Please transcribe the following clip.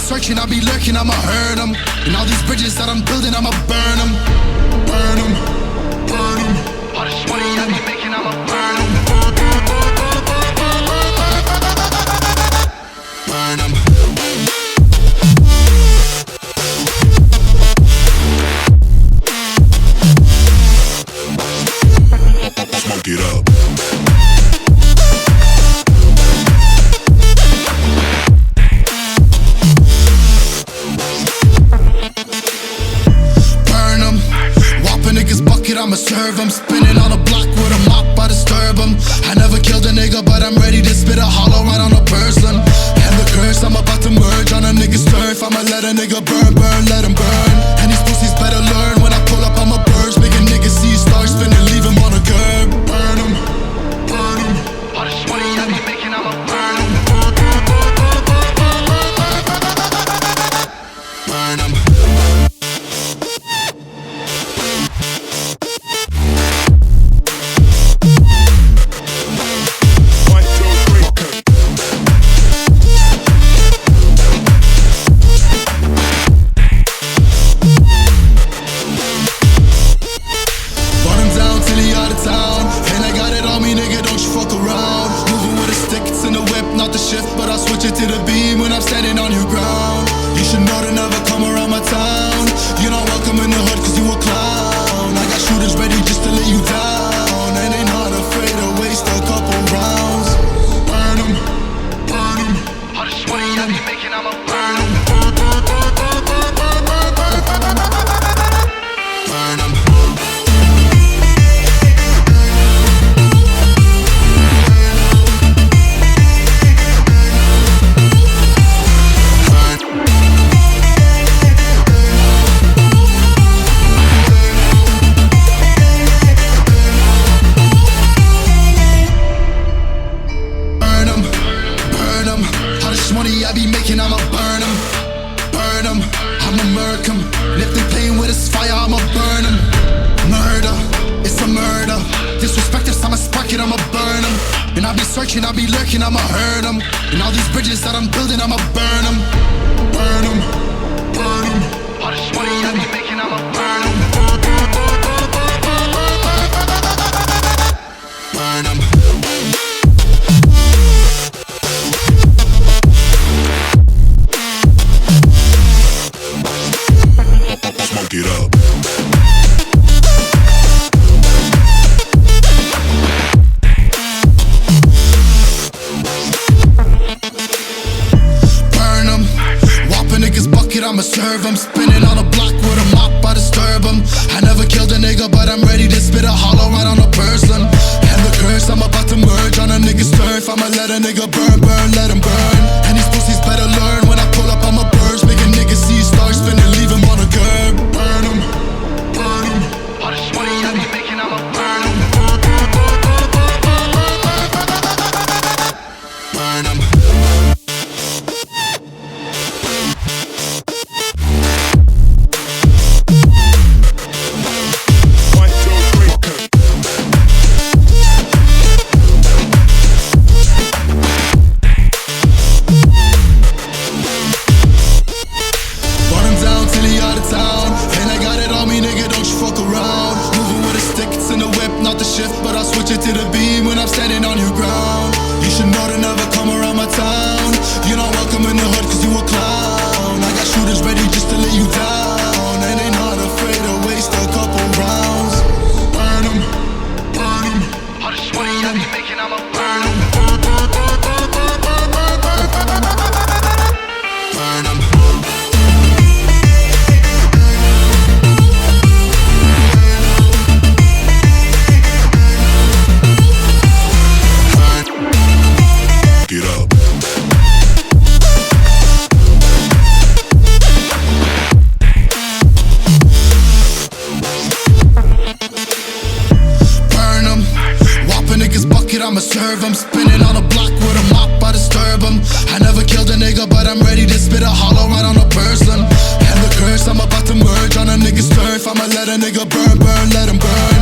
searching, I'll be lurking, I'ma hurt them. And all these bridges that I'm building, I'ma burn them. Burn them, burn them. All this money I be making, I'ma burn them. Burn them. Smoke it up. I'ma serve them, spinning on a block with a mop, I disturb them. I never killed a nigga, but I'm ready to spit a hollow right on a person. And the curse, I'm about to merge on a nigga's turf. I'ma let a nigga burn, burn, let him burn. And these pussies better learn, when I pull up, I'ma burst. Make a nigga see stars spinning, leave him on a curb. Burn him, burn him. All this money I be making, I'ma burn him. Burn him. But I'll switch it to the beam when I'm standing on your ground. You should know to never come around my town. You're not welcome in the hood cause you a clown. I got shooters ready just to lay you down. And they not afraid to waste a couple rounds. Burn them, burn them. All this money I be making, I'ma burn them. Burn them. Money I be making, I'ma burn them, burn them, I'ma murk them. And if they playing with this fire, I'ma burn them. Murder, it's a murder. Disrespect us, I'ma spark it, I'ma burn them. And I'll be searching, I'll be lurking, I'ma hurt them. And all these bridges that I'm building, I'ma burn them. Burn them, burn them. All this money I be making, I'ma burn them. Burn them. Smoke it up. Burn them. Whop a nigga's bucket, I'ma serve them. Spinning on a block with a mop, I disturb them. I never killed a nigga, but I'm ready to spit a hollow right on a person. And the curse, I'm about to merge on a nigga's turf. I'ma let a nigga burn, burn, let him burn. And these pussies better learn, when I pull up, I'ma burst. Make a nigga see stars spinning, leave him on a curb. Burn him, burn him. All this money I be making, I'ma burn him. Burn him. But I'll switch it to the beam when I'm standing on your ground. You should know to never come around my town. You're not welcome in the hood cause you a clown. I got shooters ready just to lay you down. And they not afraid to waste a couple rounds. Burn them, burn them. All this money I be making, I'ma burn them. Burn them. Get up. Burn them. Whop a nigga's bucket, I'ma serve them. Spinning on a block with a mop, I disturb them. I never killed a nigga, but I'm ready to spit a hollow right on a person. And the curse, I'm about to merge on a nigga's turf. I'ma let a nigga burn, burn, let him burn.